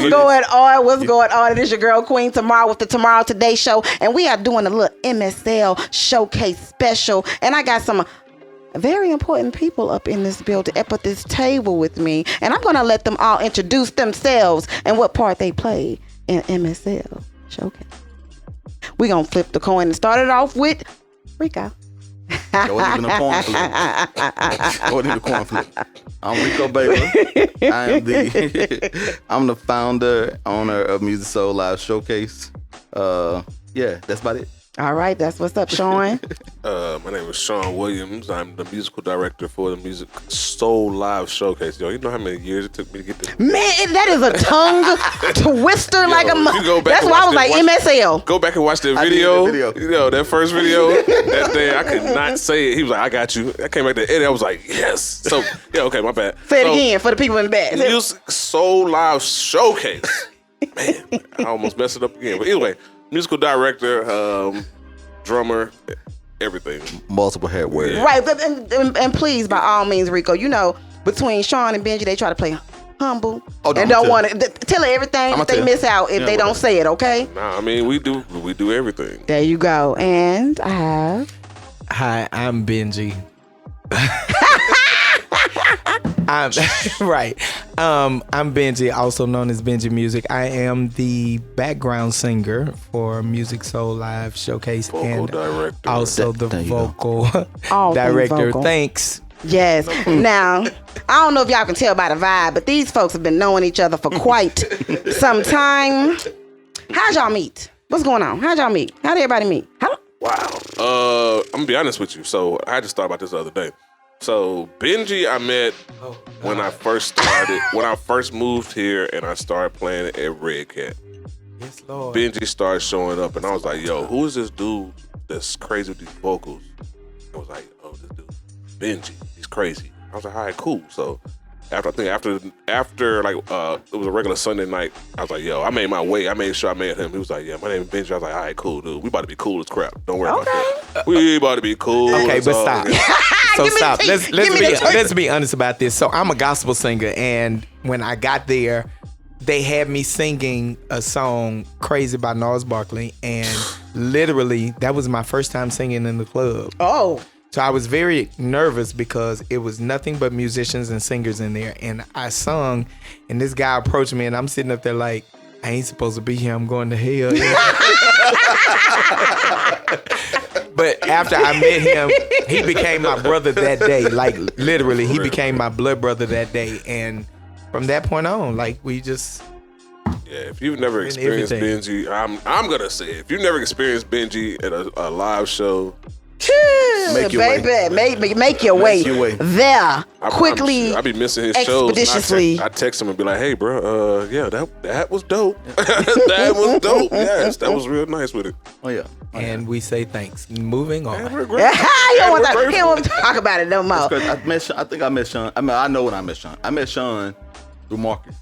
going on? What's going on? It is your girl Queen Tomaro with the Tomorrow Today Show, and we are doing a little MSL showcase special. And I got some very important people up in this building, up at this table with me, and I'm gonna let them all introduce themselves and what part they play in MSL showcase. We gonna flip the coin and start it off with Rico. Wasn't even a coin flip. Wasn't even a coin flip. I'm Rico Baylor. I'm the founder, owner of Muziq Soul Live Showcase. Yeah, that's about it. All right, that's what's up, Chaun. My name is Chaun Williams. I'm the musical director for the Muziq Soul Live Showcase. Yo, you know how many years it took me to get there? Man, that is a tongue twister like a mother. That's why I was like MSL. Go back and watch the video. You know, that first video. That day, I could not say it. He was like, I got you. I came back to edit. I was like, yes. So, yeah, okay, my bad. Say it again for the people in the back. Muziq Soul Live Showcase. Man, I almost messed it up again. But anyway, musical director, drummer, everything. Multiple hardware. Yeah. Right, and please, by all means, Rico, you know, between Chaun and Benji, they try to play humble and don't want to tell everything that they miss out if they don't say it, okay? Nah, I mean, we do everything. There you go. And I have... Hi, I'm Benji. I'm Benji, also known as Benji Muziq. I am the background singer for Muziq Soul Live Showcase vocal director. Also the vocal director. Vocal. Thanks. Yes. Now, I don't know if y'all can tell by the vibe, but these folks have been knowing each other for quite some time. How'd y'all meet? What's going on? How'd y'all meet? How'd everybody meet? Wow. I'm gonna be honest with you. So I just thought about this the other day. So Benji, I met when I first started, when I first moved here, and I started playing at Red Cat. Yes, Lord. Benji started showing up, and I was like, "Yo, who is this dude that's crazy with these vocals?" I was like, "Oh, this dude, Benji, he's crazy." I was like, "All right, cool." So after like it was a regular Sunday night, I was like, "Yo," I made my way. I made sure I met him. He was like, "Yeah, my name is Benji." I was like, "All right, cool, dude. We about to be cool as crap. Don't worry about that. We about to be cool." Okay, but stop. So stop. Let's be honest about this. So I'm a gospel singer, and when I got there, they had me singing a song "Crazy" by Gnarls Barkley, and literally that was my first time singing in the club. Oh. So I was very nervous because it was nothing but musicians and singers in there, and I sung, and this guy approached me, and I'm sitting up there like, I ain't supposed to be here. I'm going to hell. But after I met him, he became my brother that day. Like literally, he became my blood brother that day, and from that point on, like we just. Yeah, if you've never experienced Benji, I'm gonna say it. If you've never experienced Benji at a live show. Make your way there quickly. I be missing his shows. Expeditiously. I text him and be like, "Hey, bro, yeah, that was dope. That was dope. Yes, that was real nice with it." Oh yeah. And we say thanks. Moving on. He don't want to talk about it no more. I think I met Chaun. I mean, I know when I met Chaun. I met Chaun through Marcus.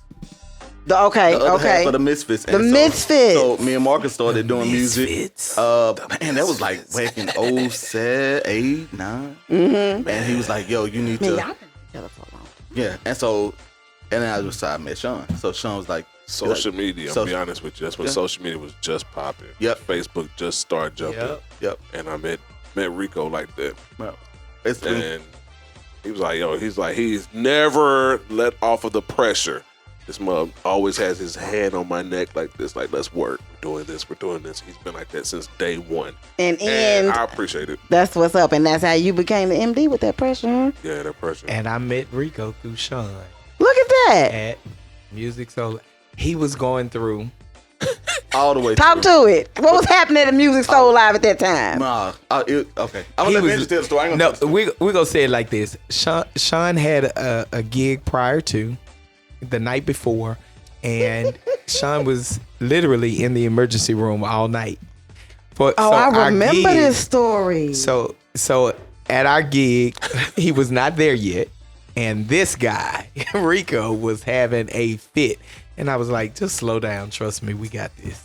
Okay. For the Misfits. Misfits. So me and Marcus started doing music. Man, that was like back in 07, 8, 9. Mm-hmm. And he was like, "Yo, you need to." Y'all been together for a long time. Yeah, and then I met Chaun. So Chaun was like, social media. I'll be honest with you. That's when social media was just popping. Yep. Facebook just started jumping. Yep. And I met Rico like that. Well, and he was like, he's never let off of the pressure. This mug always has his hand on my neck like this, like, let's work. We're doing this. He's been like that since day one. And I appreciate it. That's what's up. And that's how you became the MD with that pressure, huh? Yeah, that pressure. And I met Rico through Chaun. Look at that. At Muziq Soul. He was going through all the way. Talk to it. What was happening at Muziq Soul Live at that time? Okay. I'm gonna let Benji tell the story. No, we're gonna say it like this. Chaun had a gig prior to the night before, and Chaun was literally in the emergency room all night. I remember this story. So at our gig, he was not there yet, and this guy Rico was having a fit, and I was like, "Just slow down, trust me, we got this."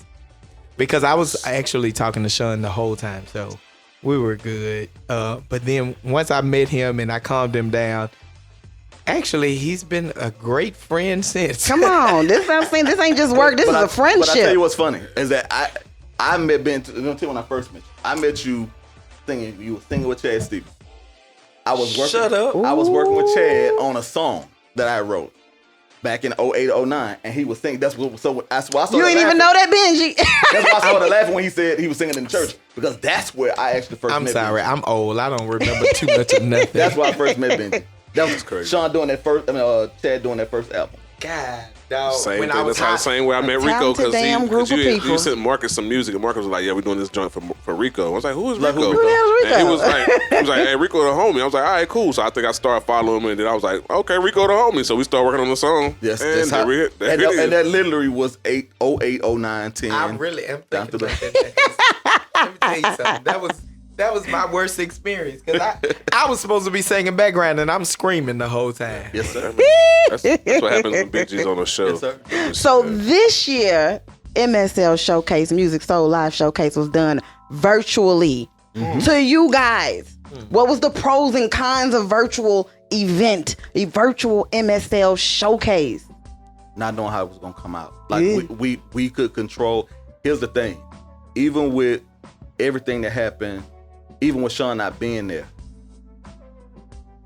Because I was actually talking to Chaun the whole time, so we were good. But then once I met him and I calmed him down, Actually, he's been a great friend since. Come on, this ain't just work. This is a friendship. But I tell you what's funny is that I met Ben. I'm gonna tell you when I first met you. I met you singing. You were singing with Chad Stevens. I was working. Shut up. I was working with Chad on a song that I wrote back in 08, 09, and he was singing. That's why I started. You ain't even know that, Benji. That's why I started laughing when he said he was singing in the church, because that's where I actually first met I'm sorry, Benji. I'm old. I don't remember too much of nothing. That's why I first met Benji. That was crazy. Chaun doing that first. Chad doing that first album. God, dog. Same when thing. I was That's how the same way I met Rico, talented damn group of people. you sent Marcus some music, and Marcus was like, "Yeah, we're doing this joint for Rico." I was like, "Who is Like, Rico?" who the hell is Rico? And he was like, "Hey, Rico the homie." I was like, "All right, cool." So I think I started following him, and then I was like, "Okay, Rico the homie." So we started working on the song. Yes, and that's how. And that literally was 08, 09, 10. I really am down thinking to about that. Let me tell you something. That was my worst experience, because I was supposed to be singing background and I'm screaming the whole time. Yes, sir. That's what happens when Benji's on a show. Yes, sir. So this year, MSL Showcase, Music Soul Live Showcase was done virtually. To you guys, what was the pros and cons of virtual event, a virtual MSL Showcase? Not knowing how it was gonna come out. Like we could control. Here's the thing. Even with everything that happened, even with Chaun not being there,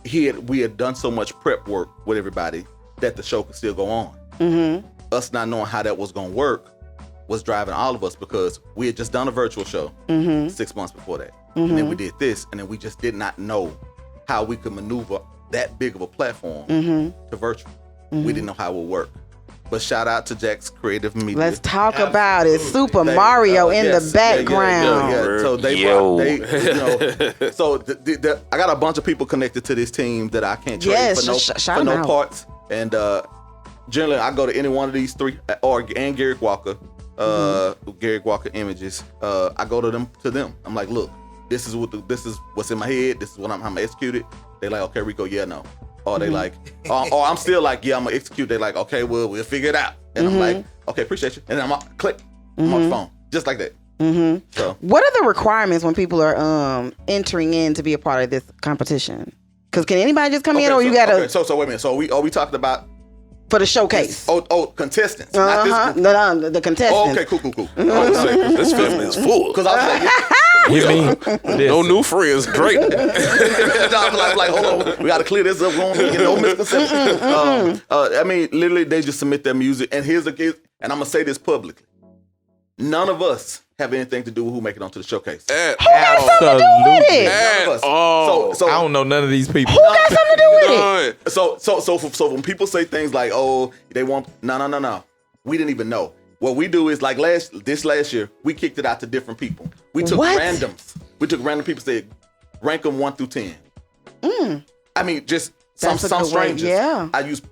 we had done so much prep work with everybody that the show could still go on. Us not knowing how that was gonna work was driving all of us, because we had just done a virtual show 6 months before that. And then we did this, and then we just did not know how we could maneuver that big of a platform to virtual. We didn't know how it would work. But shout out to Jack's Creative Media. Let's talk about it. Super Mario in the background. Yeah. So they so I got a bunch of people connected to this team that I can't trade for no parts. And generally, I go to any one of these three, and Garrick Walker, Garrick Walker Images. I go to them. I'm like, look, this is what's in my head. This is what I'm gonna execute it. They like, okay, Rico, yeah, no. Or they like, or I'm still like, yeah, I'm gonna execute. They like, okay, well, we'll figure it out. And I'm like, okay, appreciate you. And then I'm click, I'm on the phone, just like that. So, what are the requirements when people are entering in to be a part of this competition? Because can anybody just come in, or you gotta? Okay, so wait a minute. So we talking about for the showcase? Contestants. No, the contestants. Okay, cool. This film is full. Because I was like, You mean no new friends, great. like, hold on, we gotta clear this up. We don't get no misconception. I mean, literally, they just submit their music, and and I'm gonna say this publicly: none of us have anything to do with who make it onto the showcase. Who got something to do with it? None of us. So I don't know none of these people. Who got something to do with it? So when people say things like, "Oh, they want," no, we didn't even know. What we do is like this last year, we kicked it out to different people. We took randoms. We took random people, said rank them 1 through 10. I mean, just some strangers. Yeah.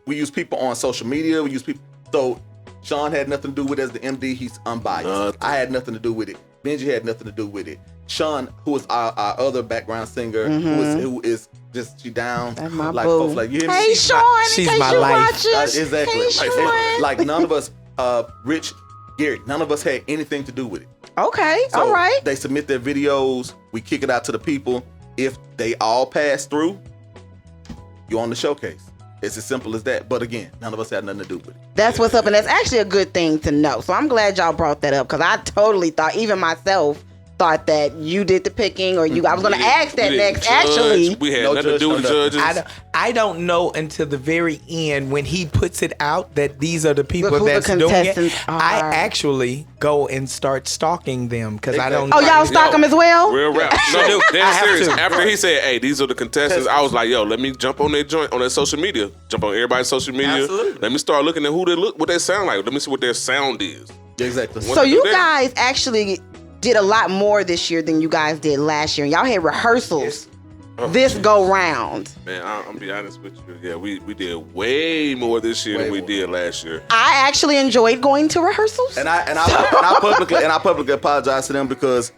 We use people on social media. We use people. So Chaun had nothing to do with it as the MD. He's unbiased. I had nothing to do with it. Benji had nothing to do with it. Chaun, who is our other background singer, who is just she down. That's my like boo. folks like you. Hey Chaun, she's in my case you life. watching. Exactly. Hey Chaun. Like none of us, Rich, Gary, none of us had anything to do with it. Okay, So all right. They submit their videos. We kick it out to the people. If they all pass through, you're on the showcase. It's as simple as that. But again, none of us had nothing to do with it. That's what's up, and that's actually a good thing to know. So I'm glad y'all brought that up, because I totally thought, even myself, thought that you did the picking, or I was going to ask that next. Actually, we had No nothing to do with the judges. I don't know until the very end when he puts it out that these are the people Look who the that's doing it. contestants are. I actually go and start stalking them, because I don't. oh, y'all stalk them as well? Real rap. I No, have that's serious. to. After he said, "Hey, these are the contestants," I was like, "Yo, let me jump on their joint on their social media. Jump on everybody's social media. Absolutely. Let me start looking at what they sound like. Let me see what their sound is." Exactly. So you guys actually did a lot more this year than you guys did last year. And y'all had rehearsals this go round. Man, I'm gonna be honest with you. Yeah, we did way more this year than we did last year. I actually enjoyed going to rehearsals. And I publicly apologize to them, because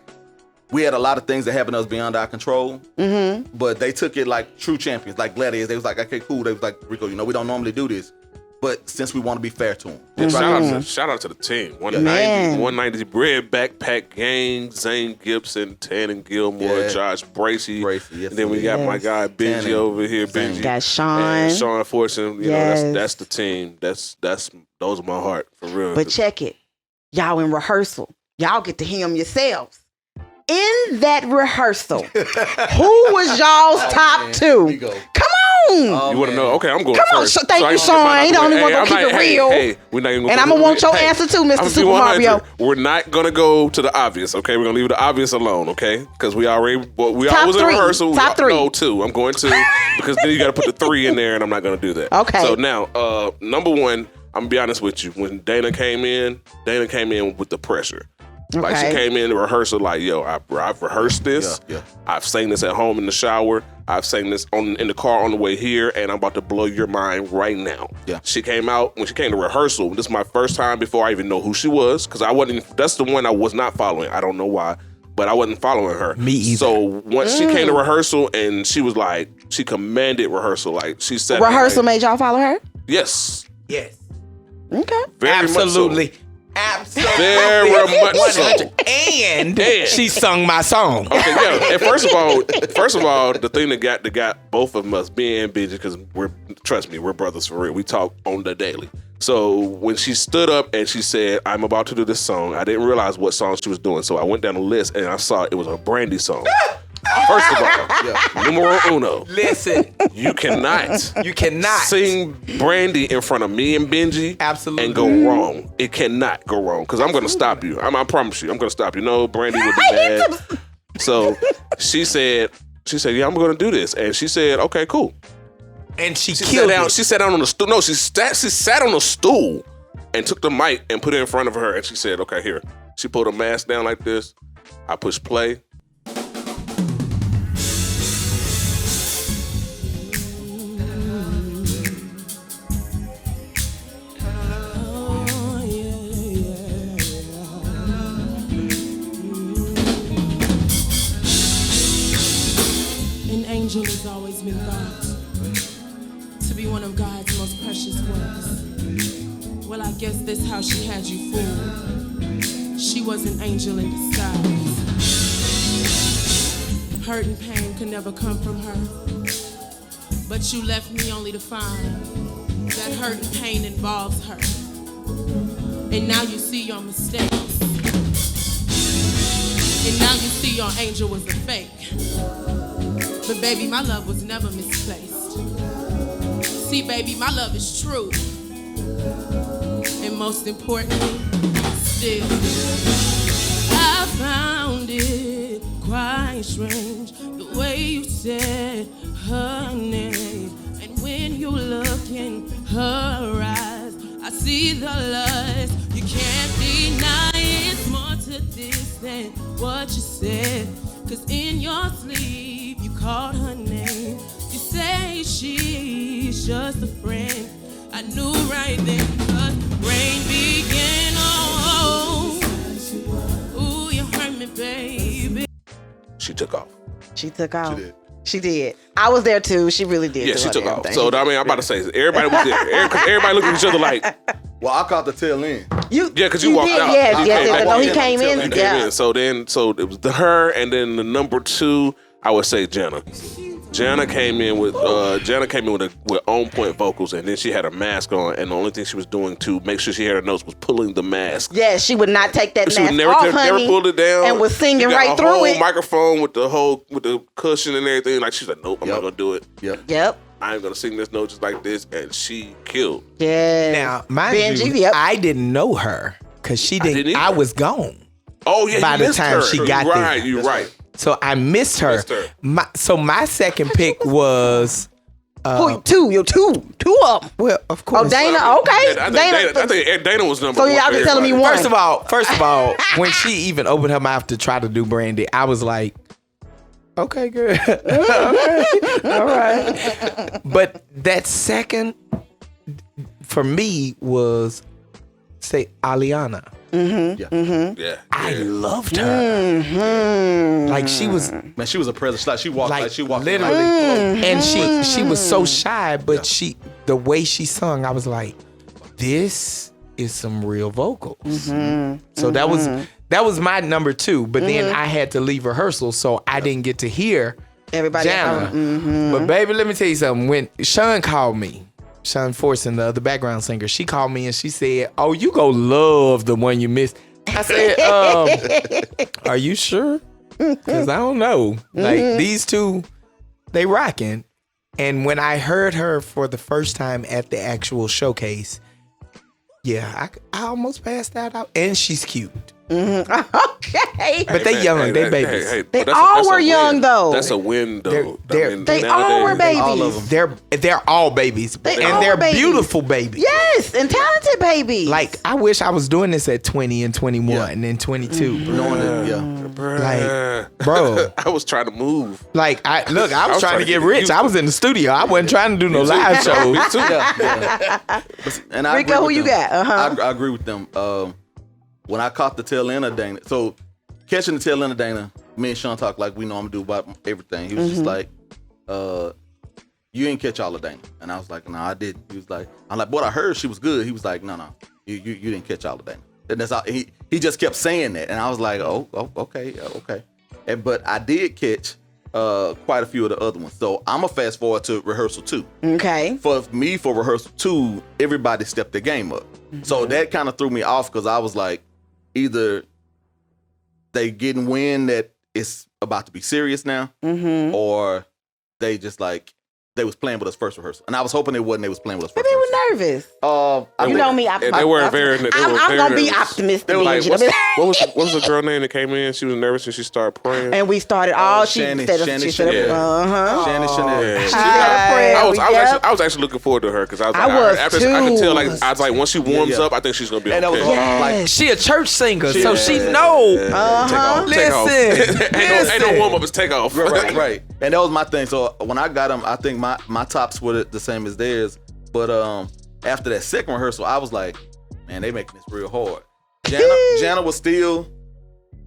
we had a lot of things that happened to us beyond our control. But they took it like true champions, like gladiators. They was like, okay, cool. They was like, Rico, we don't normally do this. but since we want to be fair to them. Yeah, shout out to the team. 190 Red Backpack Gang, Zane Gibson, Tannen Gilmore, Josh Bracey. Yes, and then we got my guy Benji over here. Benji. Got Chaun. And Chaun Fortune. You know, that's the team. That's those are my heart for real. But check it. Y'all in rehearsal. Y'all get to hear them yourselves. In that rehearsal, who was y'all's top two? Come on. You want to know? Okay, I'm going Come first. on, thank you, Chaun. He the only one gonna keep it real. We're not even gonna and I'm gonna want your answer too, Mr. Super Mario. We're not gonna go to the obvious. Okay, we're gonna leave the obvious alone. Okay, because we already top was in three. rehearsal. Top three. No, two. I'm going to because then you got to put the 3 in there, and I'm not gonna do that. Okay. So now, number one, I'm gonna be honest with you. When Dana came in with the pressure. Okay. Like she came in to rehearsal like, yo, I've rehearsed this. Yeah. I've sang this at home in the shower. I've sang this in the car on the way here, and I'm about to blow your mind right now. Yeah. She came out, when she came to rehearsal, this is my first time before I even know who she was, because that's the one I was not following. I don't know why, but I wasn't following her. Me either. So once she came to rehearsal, and she was like, she commanded rehearsal. Like, she said. Rehearsal made y'all follow her? Yes. Yes. Okay. Very Absolutely. Much so. Absolutely. Very much so. And she sung my song. Okay, yeah. And first of all, the thing that got both of us being busy, because trust me, we're brothers for real. We talk on the daily. So when she stood up and she said, "I'm about to do this song," I didn't realize what song she was doing. So I went down the list and I saw it was a Brandy song. First of all, numero uno. Listen, you cannot sing Brandy in front of me and Benji and go wrong. It cannot go wrong because I'm going to stop you. I promise you, I'm going to stop you. No, Brandy would be mad. So she said, yeah, I'm going to do this. And she said, okay, cool. And she sat killed down. it. She sat down on the stool. No, she sat on a stool and took the mic and put it in front of her. And she said, okay, here. She pulled a mask down like this. I pushed play. Angel has always been thought to be one of God's most precious works. Well, I guess this how she had you fooled. She was an angel in disguise. Hurt and pain could never come from her, but you left me only to find that hurt and pain involves her. And now you see your mistakes. And now you see your angel was a fake. But baby, my love was never misplaced. See, baby, my love is true. And most importantly, still, I found it quite strange the way you said her name. And when you look in her eyes, I see the lust. You can't deny it's more to this than what you said. 'Cause in your sleep, you called her name. You say she's just a friend. I knew right then, 'cause rain began. Oh, ooh, you hurt me, baby. She took off. She took off. She did. I was there too. She really did. Yeah, she took off. So I mean, I'm about to say, everybody was there. Everybody looked at each other like. Well, I caught the tail end. Because you walked out. Yes. No, he came in. You came in. So it was her, and then the number 2, I would say Jana. Jana came in with on point vocals, and then she had her mask on, and the only thing she was doing to make sure she had her notes was pulling the mask. Yes, she would not take that mask off, never pulled it down, and was singing right through it. Microphone with the cushion and everything. Like she's like, nope, I'm not gonna do it. Yep. I ain't gonna sing this note just like this, and she killed. Yeah. Now, mind you, I didn't know her because she didn't. I was gone. Oh yeah, by the time she got there. You're right. So I missed her. My second pick was. Your two of them. Well, of course. Oh, Dana. Okay, I think Dana was number 1. So y'all been telling me one. First of all, when she even opened her mouth to try to do Brandy, I was like, okay, good. All right. But that second, for me, was, say, Aliana. Mm-hmm. Yeah. I loved her. Mm-hmm. Like she was. Man, she was a presence. Like she walked. Like she walked. Literally. And she was so shy, but the way she sung, I was like, this is some real vocals. So that was my number 2. But then I had to leave rehearsal, so I didn't get to hear everybody. But baby, let me tell you something. When Chaun called me, Chaun Forson, the other background singer, she called me and she said, "Oh, you go love the one you missed." I said, "Are you sure? Because I don't know. Like these two, they rocking." And when I heard her for the first time at the actual showcase, yeah, I almost passed out. And she's cute. Okay. But they young, they babies. They all were young though. That's a win though. They all were babies. All of them. They're all babies. And they're beautiful babies. Yes, and talented babies. Like, I wish I was doing this at 20 and 21 and 22. Knowing it, Like, bro. I was trying to move. Like, I was trying to get rich. I was in the studio. I wasn't trying to do no live shows. Me too. And I Rico, who you got? I agree with them. When I caught the tail end of Dana, so catching the tail end of Dana, me and Chaun talked like we normally do about everything. He was just like, you didn't catch all of Dana. And I was like, no, I didn't. He was like, I'm like, but I heard she was good. He was like, no, you didn't catch all of Dana. And that's all, he just kept saying that. And I was like, oh okay. But I did catch quite a few of the other ones. So I'm going to fast forward to rehearsal 2. Okay. For rehearsal 2, everybody stepped their game up. So that kind of threw me off because I was like, either they getting wind that it's about to be serious now, or they just like they was playing with us first rehearsal, and I was hoping it wasn't. They was playing with us first. But they were nervous. You know me. They weren't very. I'm gonna be optimistic. Like, what was the girl name that came in? She was nervous and she started praying. And we started all. Shannon Chanel. Chanel. I was actually looking forward to her because I could tell like I was like once she warms up, I think she's gonna be okay. Like she a church singer, so she know. Listen, ain't no warm up, it's take off. Right. And that was my thing. So when I got them, I think my tops were the same as theirs. But after that second rehearsal, I was like, man, they making this real hard. Jana was still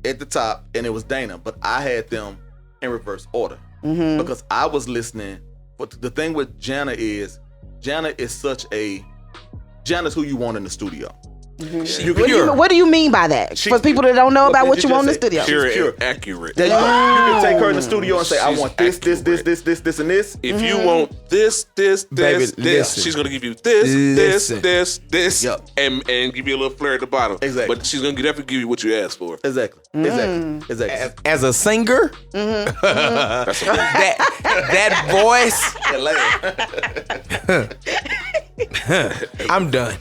at the top, and it was Dana, but I had them in reverse order because I was listening. But the thing with Jana is Jana's who you want in the studio. What do you mean by that? For people that don't know about what you want in the studio. Pure and accurate. You can take her in the studio and say, I want this, and this. If you want this, she's gonna give you this, and give you a little flair at the bottom. Exactly. But she's gonna definitely give you what you asked for. Exactly. As a singer, that voice, I'm done.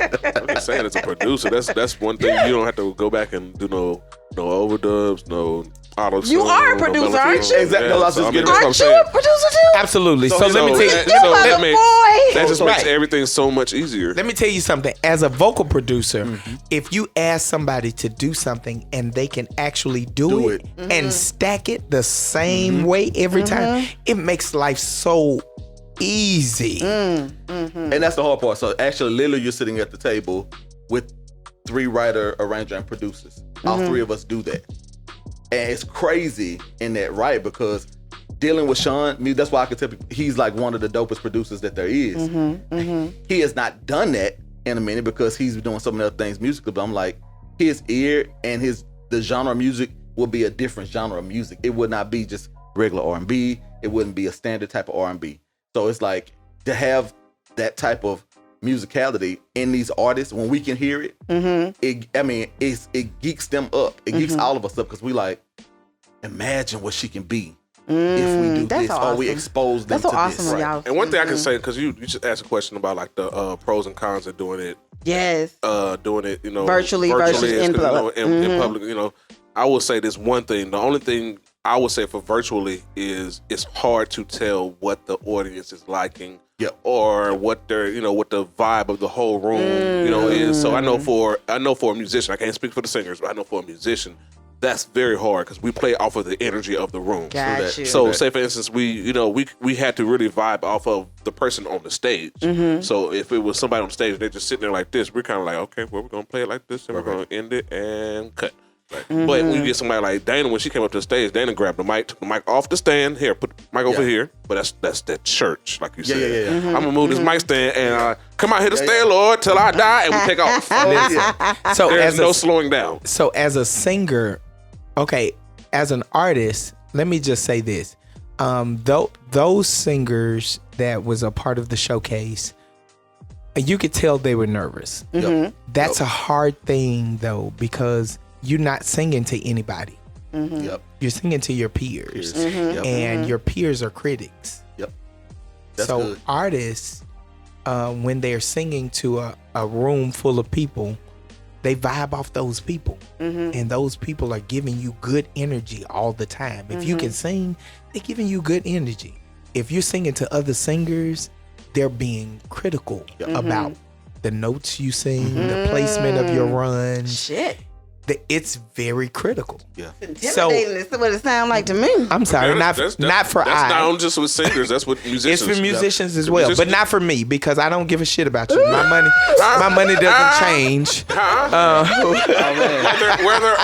I'm just saying, as a producer, that's one thing you don't have to go back and do no overdubs, no auto. You are a producer, aren't you? Exactly. Aren't you a producer too? Absolutely. So let me tell you, that just makes everything so much easier. Let me tell you something. As a vocal producer, if you ask somebody to do something and they can actually do it and stack it the same way every time, it makes life so easy. And that's the hard part. So actually, literally, you're sitting at the table with 3 writer, arranger, and producers. All 3 of us do that. And it's crazy in that, right? Because dealing with Chaun, that's why I can tell people he's like one of the dopest producers that there is. He has not done that in a minute because he's doing some of the other things musically, but I'm like, his ear and the genre of music will be a different genre of music. It would not be just regular R&B. It wouldn't be a standard type of R&B. So it's like to have that type of musicality in these artists when we can hear it. It geeks them up. It geeks all of us up because we like imagine what she can be if we do this or we expose them to this. Y'all. And one thing I can say, because you just asked a question about like the pros and cons of doing it. Yes. Doing it, virtually versus in public. In public, I will say this one thing. The only thing I would say for virtually is it's hard to tell what the audience is liking, or what their, what the vibe of the whole room, is. So I know for a musician, I can't speak for the singers, but I know for a musician, that's very hard because we play off of the energy of the room. So say for instance, we had to really vibe off of the person on the stage. So if it was somebody on stage, they're just sitting there like this, we're kind of like, okay, well, we're gonna play it like this, and we're gonna end it and cut. But when you get somebody like Dana, when she came up to the stage, Dana grabbed the mic, took the mic off the stand. Here, put the mic over here. But that's that church, like you said. Yeah. I'm gonna move this mic stand and come out here to stay, Lord, till I die, and we take off. So there's no slowing down. So as a singer, okay, as an artist, let me just say this: those singers that was a part of the showcase, you could tell they were nervous. That's a hard thing though, because you're not singing to anybody. You're singing to your peers, and your peers are critics. That's so good. Artists, when they're singing to a room full of people, they vibe off those people, and those people are giving you good energy all the time. If you can sing, they're giving you good energy. If you're singing to other singers, they're being critical about the notes you sing, the placement of your run. Shit. It's very critical. Intimidating is what it sounds like to me. I'm sorry, not for That's not just with singers. That's with musicians. It's for musicians as well, but not for me, because I don't give a shit about you. My money doesn't change. Whether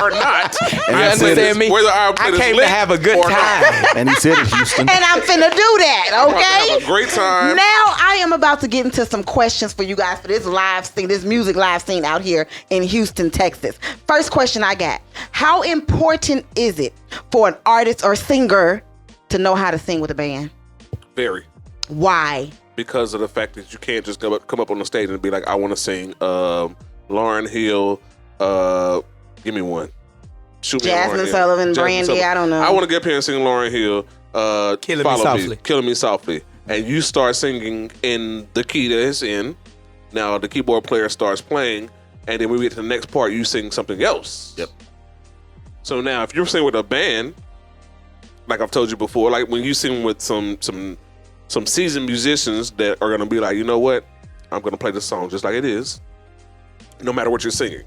or not, you understand me? I came to have a good time, and he said it, Houston. And I'm finna do that. Okay, have a great time. Now I am about to get into some questions for you guys for this live scene, this music live scene out here in Houston, Texas. First question I got: how important is it for an artist or singer to know how to sing with a band? Very. Why? Because of the fact that you can't just come up on the stage and be like, I want to sing Lauryn Hill, give me one. Shoot me Jasmine Lauryn Sullivan, Hill. Brandy, Sullivan. I don't know. I want to get up here and sing Lauryn Hill, Killing Me Softly. And you start singing in the key that it's in. Now the keyboard player starts playing, and then when we get to the next part, you sing something else. So now if you're singing with a band, like I've told you before, like when you sing with some seasoned musicians that are gonna be like, you know what, I'm gonna play this song just like it is, no matter what you're singing.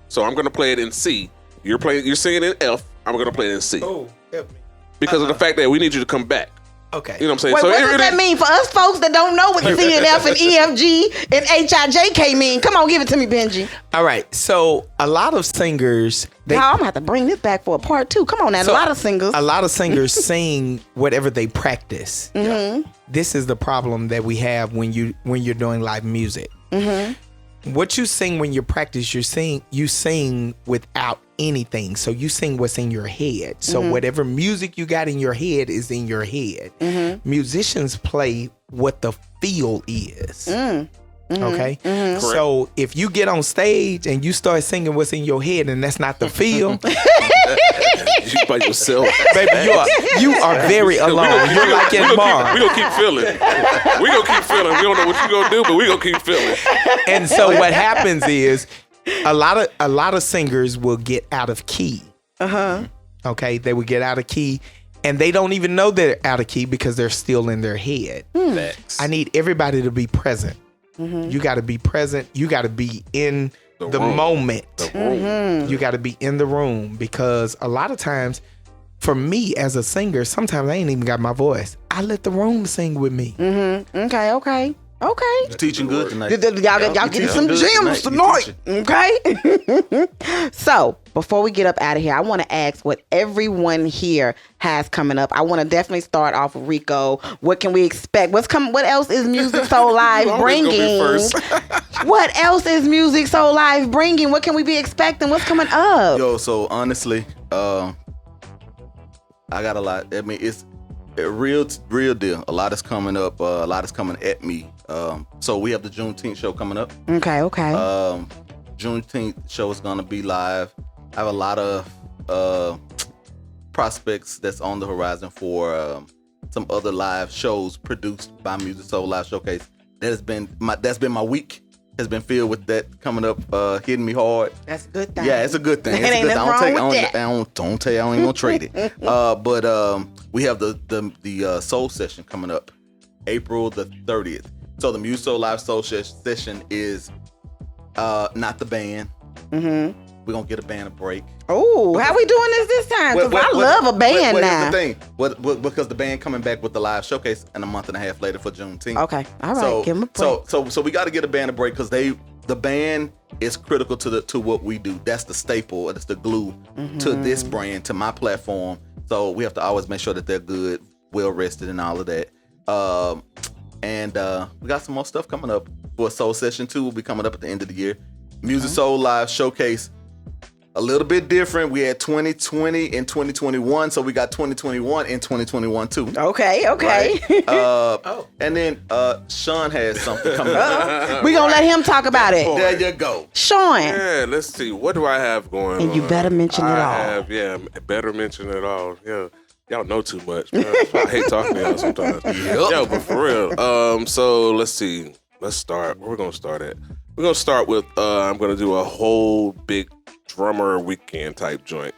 So I'm gonna play it in C. You're singing in F. I'm gonna play it in C. Oh, help me. Because of the fact that we need you to come back. Okay. You know what I'm saying? Wait, so what does that mean for us folks that don't know what C and F and E, F, G and HIJK mean? Come on, give it to me, Benji. All right. So a lot of singers, I'm gonna have to bring this back for a part 2. Come on now, a lot of singers sing whatever they practice. This is the problem that we have when you're doing live music. What you sing when you practice, you sing without anything. So you sing what's in your head. So whatever music you got in your head is in your head. Musicians play what the feel is. Okay? So if you get on stage and you start singing what's in your head and that's not the feel, you by yourself. Baby, you are very alone. You're like in Mars. We gonna keep feeling. We don't know what you gonna do, but we gonna keep feeling. And so what happens is a lot of singers will get out of key. Okay, they will get out of key, and they don't even know they're out of key because they're still in their head. I need everybody to be present. You got to be present. You got to be in the moment. You got to be in the room, because a lot of times, for me as a singer, sometimes I ain't even got my voice. I let the room sing with me. Okay. You're teaching good tonight. Y'all getting some gems tonight. Okay. So before we get up out of here, I want to ask what everyone here has coming up. I want to definitely start off with Rico. What can we expect? What else is Muziq Soul Live bringing? What else is Muziq Soul Live bringing? What can we be expecting? What's coming up? Yo, so honestly, I got a lot. I mean, it's a real deal. A lot is coming up. A lot is coming at me. So we have the Juneteenth show coming up. Okay. Juneteenth show is gonna be live. I have a lot of prospects that's on the horizon for some other live shows produced by Muziq Soul Live Showcase. That's been my week. Has been filled with that coming up, hitting me hard. That's a good thing. Yeah, it's a good thing. Ain't nothing wrong with that. Don't tell you I ain't gonna trade it. But we have the Soul Session coming up, April the 30th. So the Muziq Soul Live Soul Session is not the band. We're gonna get a band a break. Oh, how we doing this time? Because I love a band now. Here's the thing. Because the band coming back with the live showcase and a month and a half later for Juneteenth. Okay, all right, give them a break. So we got to get a band a break because the band is critical to what we do. That's the staple. It's the glue to this brand, to my platform. So we have to always make sure that they're good, well rested, and all of that. And we got some more stuff coming up. For Soul Session 2 will be coming up at the end of the year. Music Soul Live Showcase. A little bit different. We had 2020 and 2021, so we got 2021 and 2021 too. Okay. Right? And then Chaun has something coming up. We gonna let him talk about it. There you go. Chaun. Yeah, let's see. What do I have going on? And you better mention it all. Better mention it all. Yeah. Y'all know too much, man. I hate talking to y'all sometimes. Yo, but for real. So let's see. Let's start. Where we're gonna start at? We're gonna start with I'm gonna do a whole big drummer weekend type joint.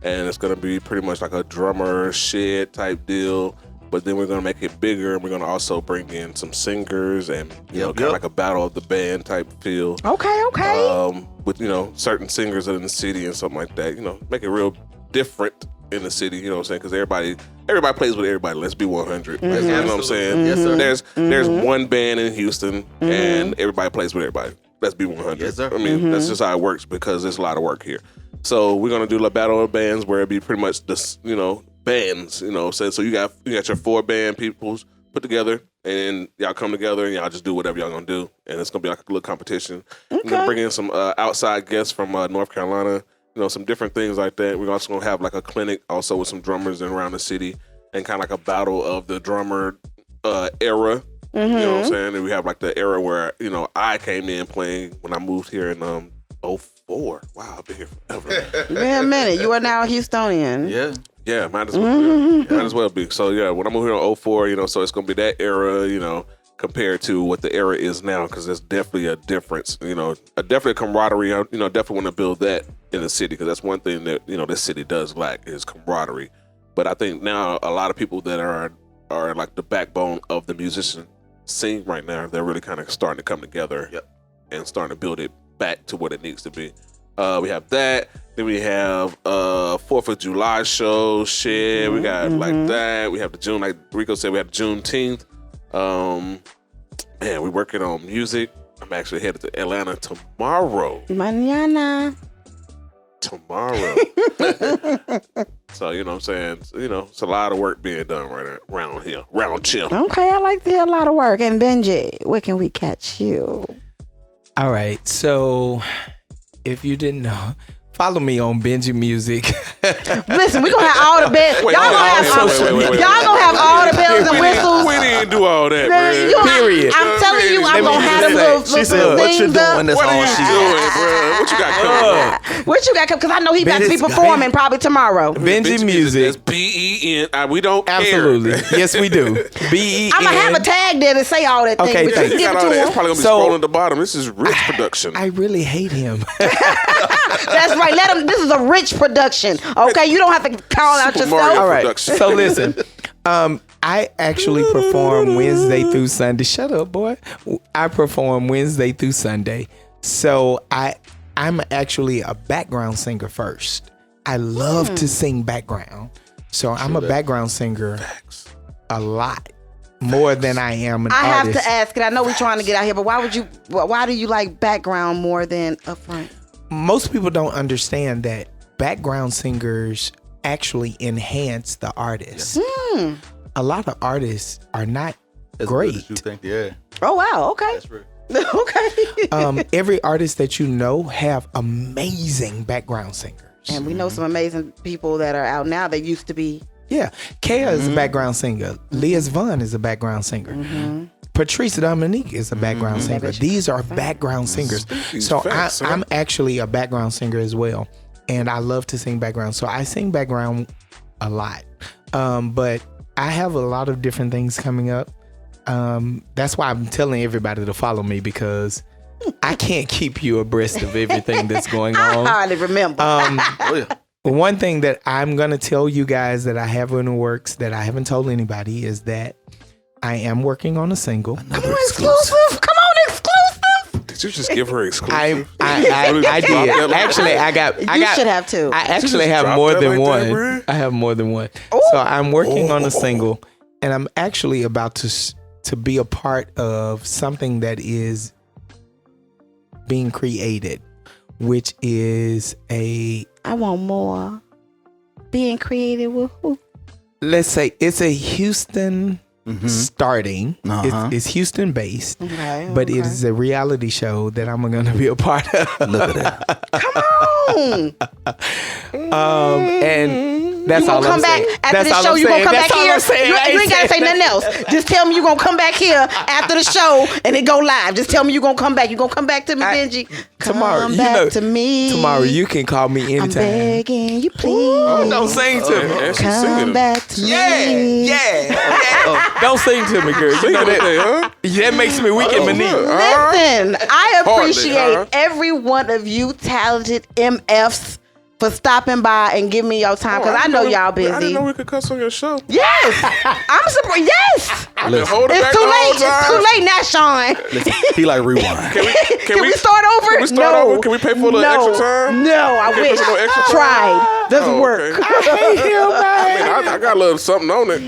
And it's gonna be pretty much like a drummer shed type deal. But then we're gonna make it bigger, and we're gonna also bring in some singers and kind of like a battle of the band type feel. Okay. With certain singers in the city and something like that. Make it real different in the city. You know what I'm saying? Because everybody plays with everybody. Let's be 100. You know what I'm saying? Yes, sir. There's one band in Houston, and everybody plays with everybody. Let's be 100. Yes, sir. I mean, that's just how it works because there's a lot of work here. So we're gonna do a battle of bands where it be pretty much this, bands. So you got your 4 band peoples put together, and y'all come together and y'all just do whatever y'all gonna do, and it's gonna be like a little competition. We're gonna bring in some outside guests from North Carolina. Some different things like that. We're also gonna have like a clinic also with some drummers around the city, and kind of like a battle of the drummer era. You know what I'm saying? And we have like the era where I came in playing when I moved here in 2004. Wow, I've been here forever. Wait a minute, you are now a Houstonian. Yeah, might as well. Might as well be. So yeah, when I moved here in 2004, so it's gonna be that era, compared to what the era is now, because there's definitely a difference. Definitely a camaraderie. I definitely want to build that in the city, because that's one thing that this city does lack is camaraderie. But I think now a lot of people that are like the backbone of the musician scene right now, they're really kind of starting to come together and starting to build it back to what it needs to be. We have that. Then we have 4th of July show. Shit, we got like that. We have the June, like Rico said, we have Juneteenth. Man, we're working on music. I'm actually headed to Atlanta tomorrow. Mañana. Tomorrow. So, you know what I'm saying? It's a lot of work being done right around here. Round chill. Okay, I like to hear a lot of work. And Benji, where can we catch you? All right. So if you didn't know, follow me on Benji Muziq. Listen, we're gonna have all the bells. Y'all gonna have all the bells and whistles. We didn't do all that, man. Period. I'm telling you, I'm gonna have them little She said, what you doing this What are on you shit? doing, bro? What you got coming up? What you got? Because I know he about to be performing probably tomorrow. Benji Muziq. That's BEN. We don't Absolutely. care. Yes, we do. BEN. I'm gonna have a tag there to say all that thing. Okay, But thanks. you You give got it all to that. It's him. probably gonna be scrolling at the bottom. This is rich production. I really hate him. That's right. Let him. This is a rich production. Okay, you don't have to call out Super yourself. Mario All right. production. So listen, I actually perform Wednesday through Sunday. Shut up, boy. I perform Wednesday through Sunday. So I'm actually a background singer first. I love to sing background. So I'm a background singer a lot. More than I am an I artist. have to ask it. I know we're trying to get out here, but why do you like background more than up front? Most people don't understand that background singers actually enhance the artist. A lot of artists are not great. As you think, yeah. Oh wow, okay. That's real. Okay. Every artist that you know have amazing background singers. And we know some amazing people that are out now that used to be. Yeah. Kea is a background singer. Liz Vaughn is a background singer. Patrice Dominique is a background singer. These are background singers. So I'm actually a background singer as well. And I love to sing background. So I sing background a lot. But I have a lot of different things coming up. That's why I'm telling everybody to follow me, because I can't keep you abreast of everything that's going on. I hardly remember. One thing that I'm going to tell you guys that I have in the works that I haven't told anybody is that I am working on a single. Another exclusive. Come on, exclusive. Did you just give her exclusive? I did. Actually, You should have too. I actually have drop more that than like one. that, bruh? I have more than one. So I'm working on a single, and I'm actually about to be a part of something that is being created, which is I want more. Being created with who? Let's say it's a Houston starting. It's Houston based, but it is a reality show that I'm going to be a part of. Look at that. Come on. And that's you all gonna I'm come back saying. after the show. You gonna come back here. You ain't gotta say nothing else. Just tell me you gonna come back here after the show and it go live. Just tell me you gonna come back. You gonna come back to me, Benji. Tomorrow, come back to me. Tomorrow, you can call me anytime. I'm begging you, please. Ooh, don't sing to me. And she's Come singing. back to me. Yeah. Don't sing to me, girl. You know that, that makes me weak in my knee. Listen, I appreciate Hardly, every one of you talented MFs for stopping by and giving me your time, because I know y'all busy. I didn't know we could cuss on your show. Yes, I'm surprised. Yes, It's too late. It's too late now, Chaun. Listen, he like rewind. Can we start over? Can we start over? Can we pay for a little extra time? No, I wish. for a little extra time? Tried. Doesn't work. Okay. I got a little something on it.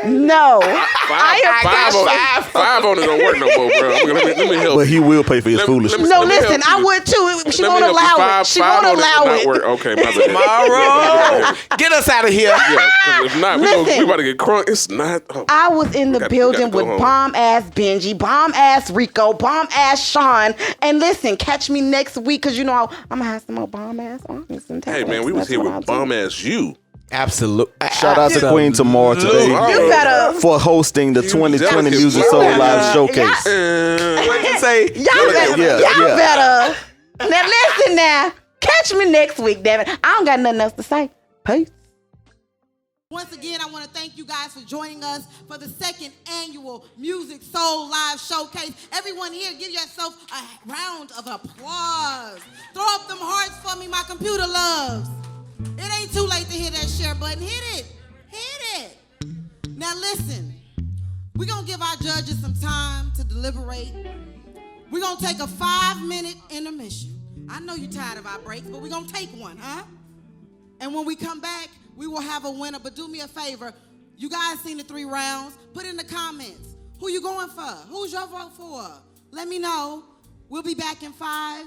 No. Five on it don't work no more, bro. Let me help. But he will pay for his foolishness. No, listen, I would too. She won't allow it. She won't allow it. Okay, my bad. Tomorrow, get us out of here. Yeah, 'cause if not, we about to get crunk. It's not. I was in the building with bomb-ass Benji, bomb-ass Rico, bomb-ass Chaun. And listen, catch me next week, because you know I'm going to have some more bomb-ass artists. Hey, man, we was here with bomb-ass you. Absolutely. Shout out to Queen Tomaro today You better. for hosting the 2020 Muziq Soul Live Showcase. What you say? Y'all better. Now listen now. Catch me next week, damn it. I don't got nothing else to say. Peace. Once again, I want to thank you guys for joining us for the second annual Muziq Soul Live Showcase. Everyone here, give yourself a round of applause. Throw up them hearts for me, my computer loves. It ain't too late to hit that share button. Hit it. Hit it. Now listen, we're going to give our judges some time to deliberate. We're going to take a 5-minute intermission. I know you're tired of our breaks, but we're going to take one, huh? And when we come back, we will have a winner. But do me a favor. You guys seen the 3 rounds. Put in the comments. Who you going for? Who's your vote for? Let me know. We'll be back in 5.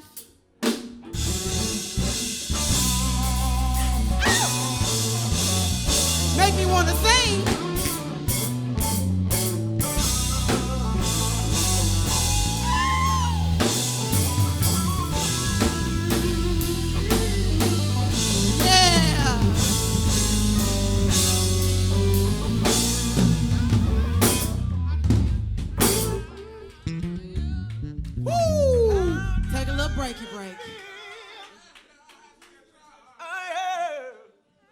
Make me want to sing.